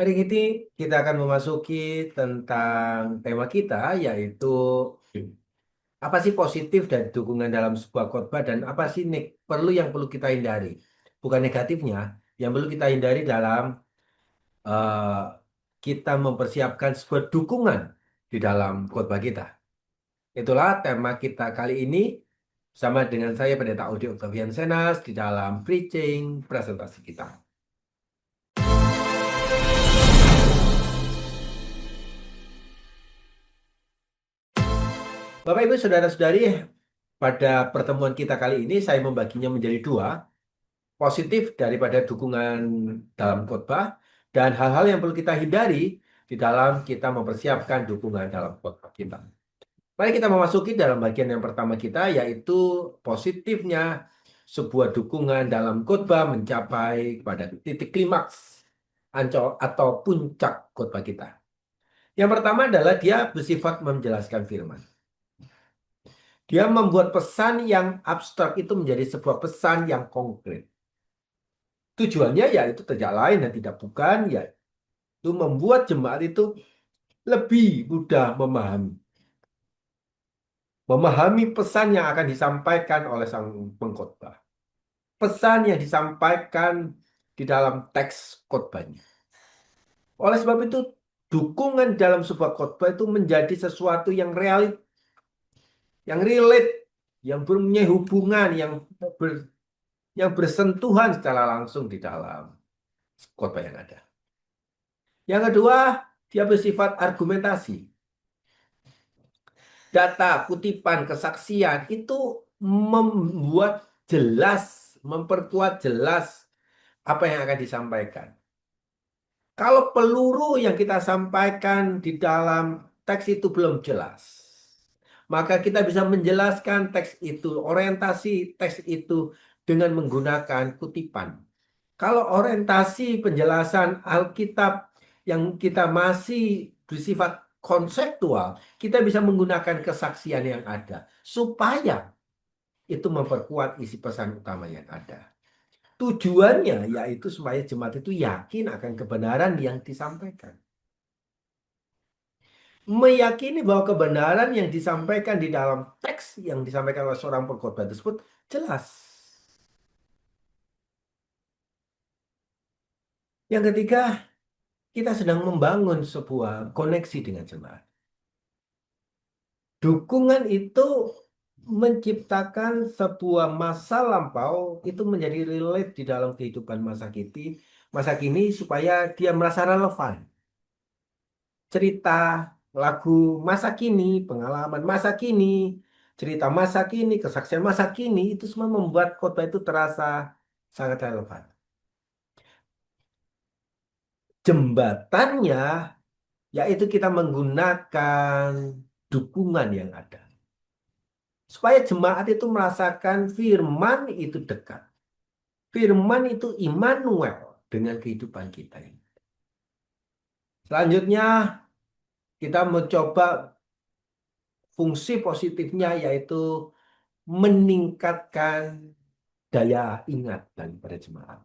Hari ini kita akan memasuki tentang tema kita yaitu apa sih positif dan dukungan dalam sebuah khotbah dan apa sih yang perlu kita hindari. Bukan negatifnya, yang perlu kita hindari dalam eh, kita mempersiapkan sebuah dukungan di dalam khotbah kita. Itulah tema kita kali ini sama dengan saya Pendeta Audi Octavian Senas di dalam preaching presentasi kita. Bapak Ibu Saudara-saudari, pada pertemuan kita kali ini saya membaginya menjadi dua, positif daripada dukungan dalam khotbah dan hal-hal yang perlu kita hindari di dalam kita mempersiapkan dukungan dalam khotbah kita. Mari kita memasuki dalam bagian yang pertama kita yaitu positifnya sebuah dukungan dalam khotbah mencapai pada titik klimaks atau puncak khotbah kita. Yang pertama adalah dia bersifat menjelaskan firman. Dia membuat pesan yang abstrak itu menjadi sebuah pesan yang konkret. Tujuannya yaitu tidak lain dan tidak bukan, yaitu membuat jemaat itu lebih mudah memahami. Memahami pesan yang akan disampaikan oleh sang pengkhotbah. Pesan yang disampaikan di dalam teks khotbahnya. Oleh sebab itu, dukungan dalam sebuah khotbah itu menjadi sesuatu yang yang relate, yang punya hubungan, yang bersentuhan secara langsung di dalam khotbah yang ada. Yang kedua, dia bersifat argumentasi. Data, kutipan, kesaksian itu membuat jelas, memperkuat jelas apa yang akan disampaikan. Kalau peluru yang kita sampaikan di dalam teks itu belum jelas, maka kita bisa menjelaskan teks itu, orientasi teks itu dengan menggunakan kutipan. Kalau orientasi penjelasan Alkitab yang kita masih bersifat konseptual, kita bisa menggunakan kesaksian yang ada supaya itu memperkuat isi pesan utama yang ada. Tujuannya yaitu supaya jemaat itu yakin akan kebenaran yang disampaikan. Meyakini bahwa kebenaran yang disampaikan di dalam teks yang disampaikan oleh seorang pengkhotbah tersebut jelas. Yang ketiga, kita sedang membangun sebuah koneksi dengan jemaat. Dukungan itu menciptakan sebuah masa lampau itu menjadi relate di dalam kehidupan masa kini supaya dia merasa relevan. Cerita, lagu masa kini, pengalaman masa kini, cerita masa kini, kesaksian masa kini itu semua membuat khotbah itu terasa sangat relevan. Jembatannya yaitu kita menggunakan dukungan yang ada. Supaya jemaat itu merasakan firman itu dekat. Firman itu Immanuel dengan kehidupan kita ini. Selanjutnya kita mencoba fungsi positifnya yaitu meningkatkan daya ingat daripada jemaat.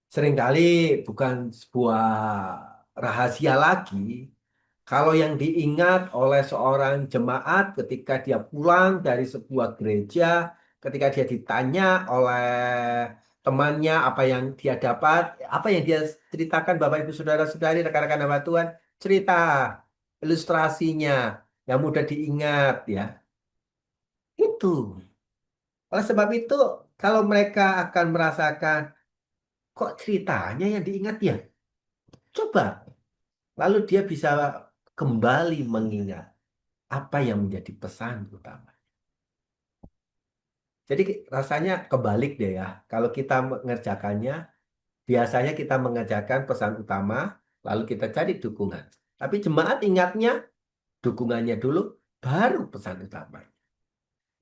Seringkali bukan sebuah rahasia lagi kalau yang diingat oleh seorang jemaat ketika dia pulang dari sebuah gereja, ketika dia ditanya oleh temannya apa yang dia dapat, apa yang dia ceritakan Bapak Ibu Saudara-saudari, rekan-rekan hamba Tuhan, cerita ilustrasinya yang mudah diingat ya. Itu. Oleh sebab itu, kalau mereka akan merasakan kok ceritanya yang diingat ya, coba. Lalu dia bisa kembali mengingat apa yang menjadi pesan utama. Jadi rasanya kebalik deh ya. Kalau kita mengerjakannya, biasanya kita mengerjakan pesan utama, lalu kita cari dukungan. Tapi jemaat ingatnya dukungannya dulu, baru pesan utama.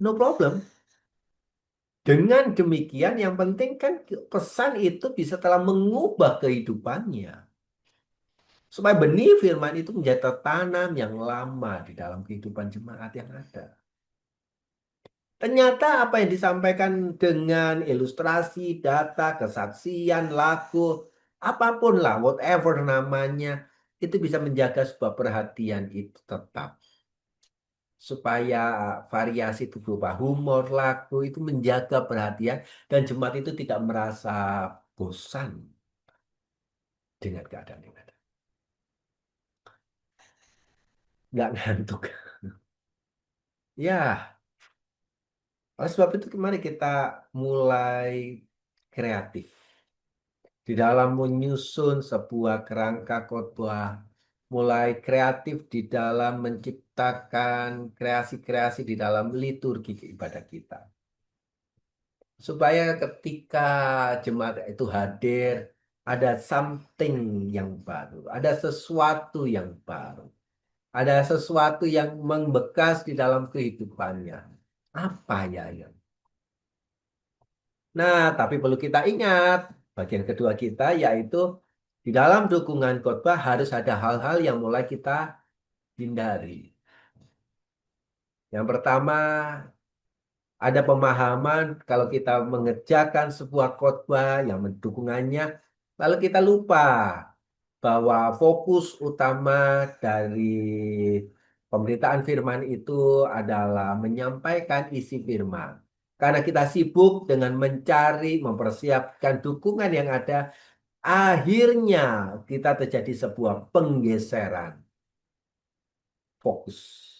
No problem. Dengan demikian, yang penting kan pesan itu bisa telah mengubah kehidupannya. Supaya benih firman itu menjadi tertanam yang lama di dalam kehidupan jemaat yang ada. Ternyata apa yang disampaikan dengan ilustrasi, data, kesaksian, lagu, apapun lah, whatever namanya, itu bisa menjaga sebuah perhatian itu tetap. Supaya variasi itu berupa humor, lagu, itu menjaga perhatian, dan jemaat itu tidak merasa bosan dengan keadaan yang ada. Nggak ngantuk. Ya, oleh sebab itu kemarin kita mulai kreatif. Di dalam menyusun sebuah kerangka khotbah, mulai kreatif di dalam menciptakan kreasi-kreasi di dalam liturgi ibadah kita. Supaya ketika jemaat itu hadir, ada something yang baru, ada sesuatu yang baru, ada sesuatu yang membekas di dalam kehidupannya. Apa ya yang? Nah, tapi perlu kita ingat, bagian kedua kita yaitu di dalam dukungan khotbah harus ada hal-hal yang mulai kita hindari. Yang pertama, ada pemahaman kalau kita mengerjakan sebuah khotbah yang mendukungannya, lalu kita lupa bahwa fokus utama dari pemberitaan firman itu adalah menyampaikan isi firman. Karena kita sibuk dengan mencari, mempersiapkan dukungan yang ada, akhirnya kita terjadi sebuah penggeseran fokus.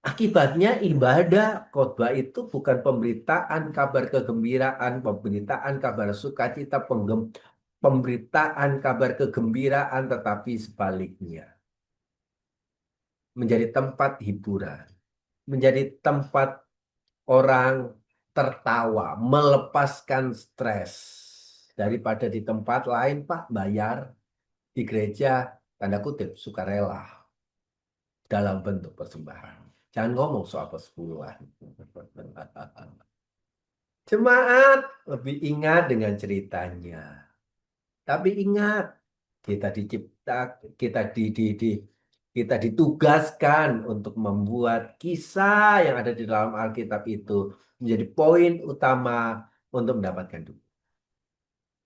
Akibatnya ibadah khotbah itu bukan pemberitaan kabar kegembiraan, pemberitaan kabar sukacita, pemberitaan kabar kegembiraan, tetapi sebaliknya menjadi tempat hiburan, menjadi tempat orang tertawa, melepaskan stres daripada di tempat lain, Pak, bayar di gereja tanda kutip sukarela dalam bentuk persembahan. Jangan ngomong soal persepuluhan. Jemaat lebih ingat dengan ceritanya. Tapi ingat, kita dicipta, kita kita ditugaskan untuk membuat kisah yang ada di dalam Alkitab itu menjadi poin utama untuk mendapatkan dukungan.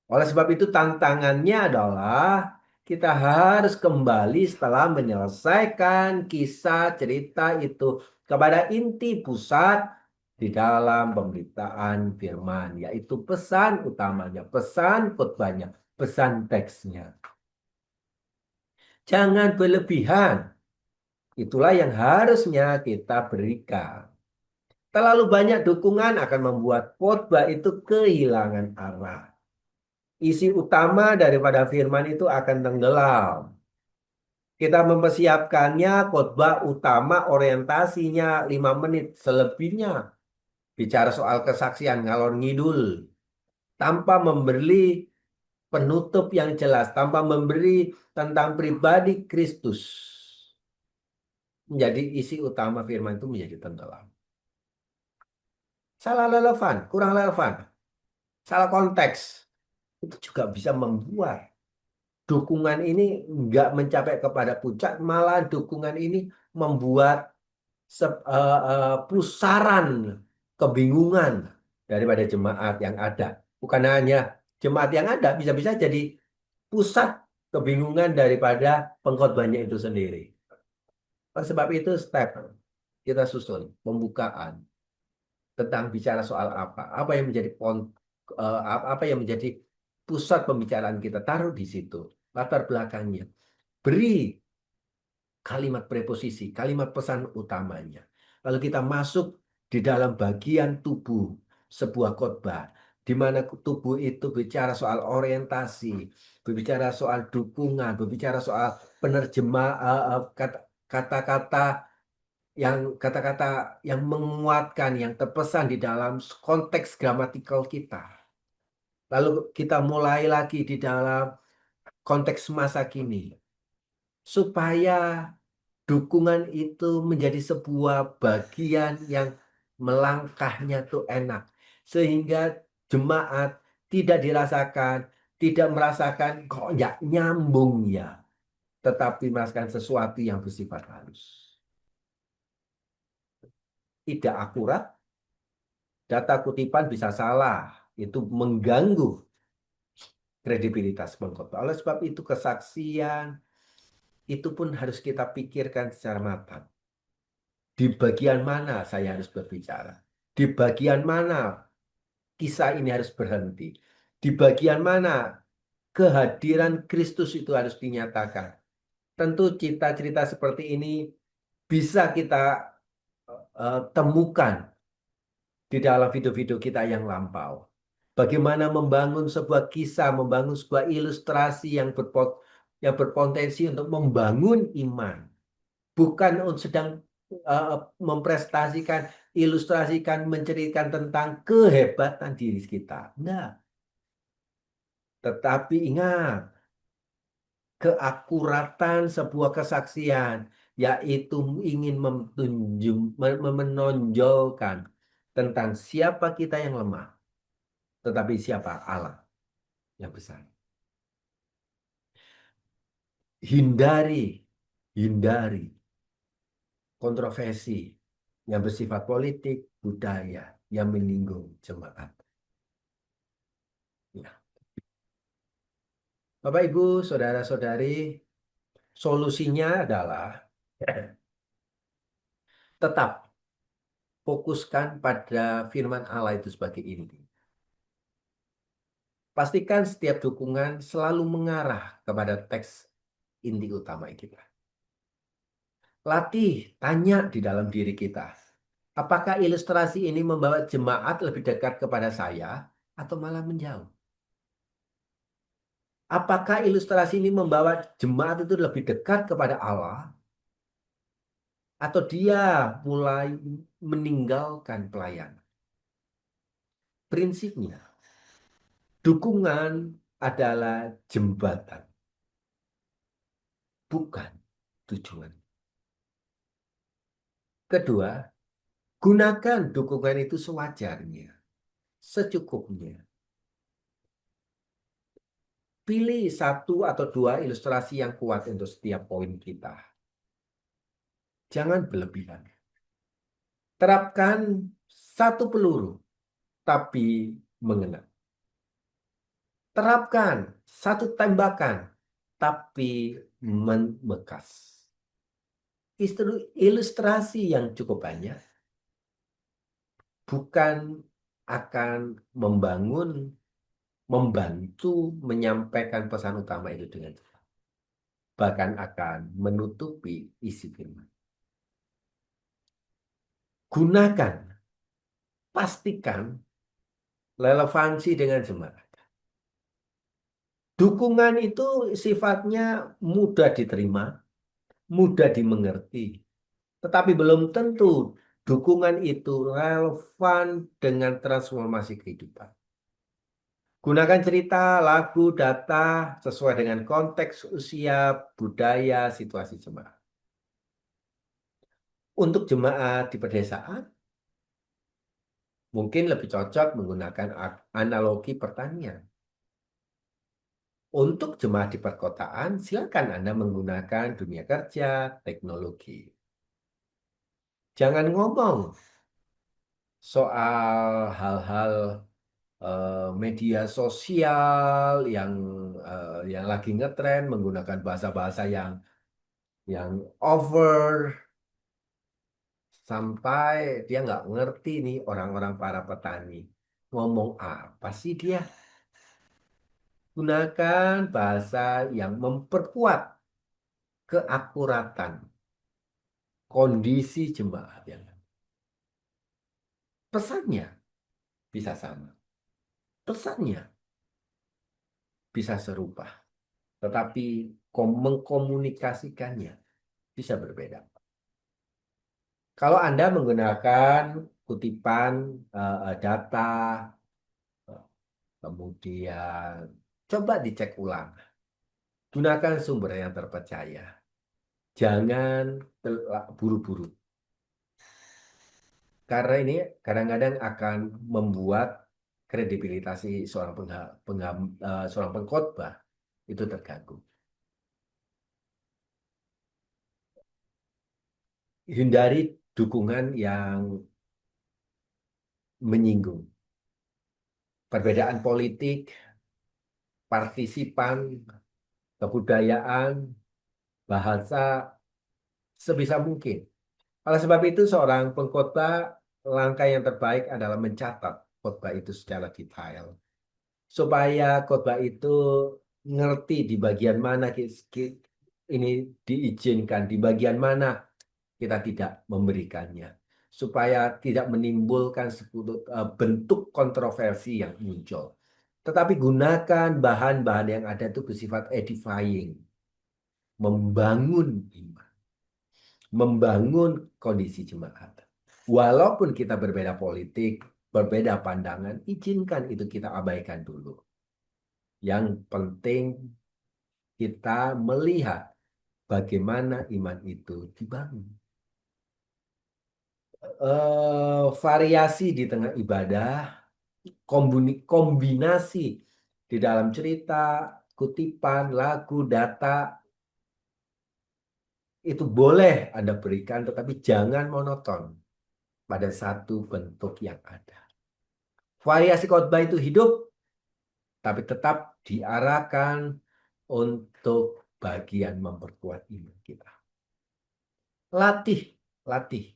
Oleh sebab itu tantangannya adalah kita harus kembali setelah menyelesaikan kisah cerita itu kepada inti pusat di dalam pemberitaan firman, yaitu pesan utamanya, pesan khotbahnya, pesan teksnya. Jangan berlebihan. Itulah yang harusnya kita berikan. Terlalu banyak dukungan akan membuat khotbah itu kehilangan arah. Isi utama daripada firman itu akan tenggelam. Kita mempersiapkannya khotbah utama orientasinya 5 menit selebihnya. Bicara soal kesaksian ngalor ngidul. Tanpa memberi penutup yang jelas. Tanpa memberi tentang pribadi Kristus. Menjadi isi utama firman itu menjadi tenggelam. Salah relevan, kurang relevan. Salah konteks. Itu juga bisa membuat dukungan ini nggak mencapai kepada puncak, malah dukungan ini membuat pusaran kebingungan daripada jemaat yang ada. Bukan hanya jemaat yang ada, bisa-bisa jadi pusat kebingungan daripada pengkhotbahnya itu sendiri. Oleh sebab itu step kita susun pembukaan tentang bicara soal apa yang menjadi apa yang menjadi pusat pembicaraan kita, taruh di situ latar belakangnya, beri kalimat preposisi, kalimat pesan utamanya. Lalu kita masuk di dalam bagian tubuh sebuah khotbah, di mana tubuh itu bicara soal orientasi, berbicara soal dukungan, berbicara soal penerjemah kata-kata kata-kata yang menguatkan, yang terpesan di dalam konteks gramatikal kita. Lalu kita mulai lagi di dalam konteks masa kini, supaya dukungan itu menjadi sebuah bagian yang melangkahnya tuh enak. Sehingga jemaat tidak dirasakan, tidak merasakan kok nggak nyambung ya. Tetapi merasakan sesuatu yang bersifat halus. Tidak akurat, data kutipan bisa salah. Itu mengganggu. kredibilitas pengkhotbah. Oleh sebab itu kesaksian itu pun harus kita pikirkan secara matang. Di bagian mana saya harus berbicara? Di bagian mana kisah ini harus berhenti? Di bagian mana kehadiran Kristus itu harus dinyatakan? Tentu cerita-cerita seperti ini bisa kita temukan di dalam video-video kita yang lampau. Bagaimana membangun sebuah kisah, membangun sebuah ilustrasi yang berpotensi untuk membangun iman. Bukan sedang eh, memprestasikan, ilustrasikan, menceritakan tentang kehebatan diri kita. Enggak. Tetapi ingat, keakuratan sebuah kesaksian, yaitu ingin menonjolkan tentang siapa kita yang lemah, tetapi siapa Allah yang besar. Hindari, hindari kontroversi yang bersifat politik, budaya, yang menyinggung jemaat. Ya. Bapak, Ibu, saudara-saudari, solusinya adalah tetap fokuskan pada firman Allah itu sebagai inti. Pastikan setiap dukungan selalu mengarah kepada teks inti utama kita. Latih, tanya di dalam diri kita. Apakah ilustrasi ini membawa jemaat lebih dekat kepada saya atau malah menjauh? Apakah ilustrasi ini membawa jemaat itu lebih dekat kepada Allah atau dia mulai meninggalkan pelayanan? Prinsipnya, dukungan adalah jembatan, bukan tujuan. Kedua, gunakan dukungan itu sewajarnya, secukupnya. Pilih satu atau dua ilustrasi yang kuat untuk setiap poin kita. Jangan berlebihan. Terapkan satu peluru, tapi mengena. Terapkan satu tembakan, tapi membekas. Ilustrasi yang cukup banyak bukan akan membantu menyampaikan pesan utama itu dengan cepat. Bahkan akan menutupi isi firman. Gunakan, pastikan relevansi dengan jemaat. Dukungan itu sifatnya mudah diterima, mudah dimengerti, tetapi belum tentu dukungan itu relevan dengan transformasi kehidupan. Gunakan cerita, lagu, data sesuai dengan konteks usia, budaya, situasi jemaat. Untuk jemaat di pedesaan, mungkin lebih cocok menggunakan analogi pertanian. Untuk jemaat di perkotaan, silakan Anda menggunakan dunia kerja, teknologi. Jangan ngomong soal hal-hal media sosial yang lagi ngetren menggunakan bahasa-bahasa yang over sampai dia nggak ngerti nih orang-orang para petani ngomong apa sih dia. Gunakan bahasa yang memperkuat keakuratan kondisi jemaat yang pesannya bisa sama, pesannya bisa serupa, tetapi mengkomunikasikannya bisa berbeda. Kalau Anda menggunakan kutipan data, kemudian coba dicek ulang. Gunakan sumber yang terpercaya. Jangan buru-buru. Karena ini kadang-kadang akan membuat kredibilitas seorang pengkhotbah itu terganggu. Hindari dukungan yang menyinggung. Perbedaan politik partisipan, kebudayaan, bahasa sebisa mungkin. Oleh sebab itu, seorang pengkhotbah langkah yang terbaik adalah mencatat khotbah itu secara detail supaya khotbah itu ngerti di bagian mana ini diizinkan, di bagian mana kita tidak memberikannya, supaya tidak menimbulkan bentuk kontroversi yang muncul. Tetapi gunakan bahan-bahan yang ada itu bersifat edifying, membangun iman, membangun kondisi jemaat. Walaupun kita berbeda politik, berbeda pandangan, izinkan itu kita abaikan dulu. Yang penting kita melihat bagaimana iman itu dibangun. Variasi di tengah ibadah, kombinasi di dalam cerita, kutipan, lagu, data, itu boleh Anda berikan, tetapi jangan monoton pada satu bentuk yang ada. Variasi khotbah itu hidup, tapi tetap diarahkan untuk bagian memperkuat iman kita. Latih, latih.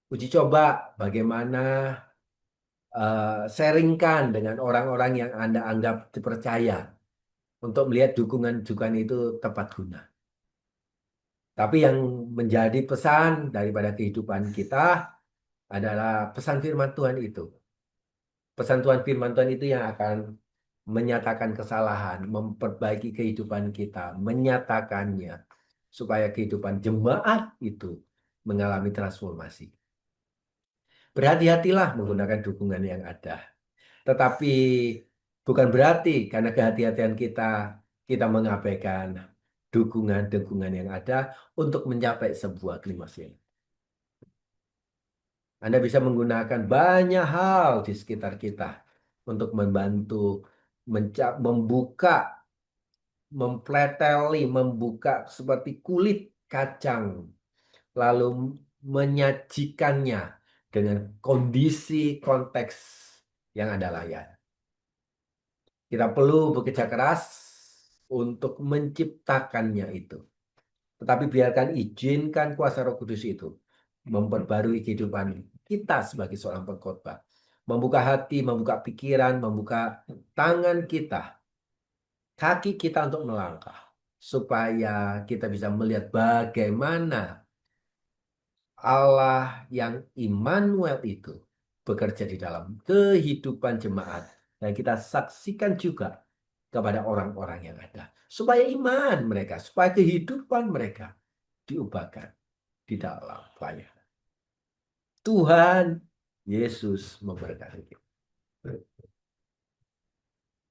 Uji coba bagaimana sharingkan dengan orang-orang yang Anda anggap dipercaya untuk melihat dukungan-dukungan itu tepat guna. Tapi yang menjadi pesan daripada kehidupan kita adalah pesan firman Tuhan itu. Pesan Tuhan firman Tuhan itu yang akan menyatakan kesalahan, memperbaiki kehidupan kita, menyatakannya supaya kehidupan jemaat itu mengalami transformasi. Berhati-hatilah menggunakan dukungan yang ada. Tetapi bukan berarti karena kehati-hatian kita, kita mengabaikan dukungan-dukungan yang ada untuk mencapai sebuah klimaks ini. Anda bisa menggunakan banyak hal di sekitar kita untuk membantu membuka, mempreteli, membuka seperti kulit kacang, lalu menyajikannya dengan kondisi konteks yang Anda layan. Kita perlu bekerja keras untuk menciptakannya itu. Tetapi biarkan izinkan kuasa Roh Kudus itu memperbarui kehidupan kita sebagai seorang pengkhotbah. Membuka hati, membuka pikiran, membuka tangan kita, kaki kita untuk melangkah. Supaya kita bisa melihat bagaimana Allah yang Immanuel itu bekerja di dalam kehidupan jemaat. Dan kita saksikan juga kepada orang-orang yang ada. Supaya iman mereka, supaya kehidupan mereka diubahkan di dalam pelayanan. Tuhan Yesus memberkati kita.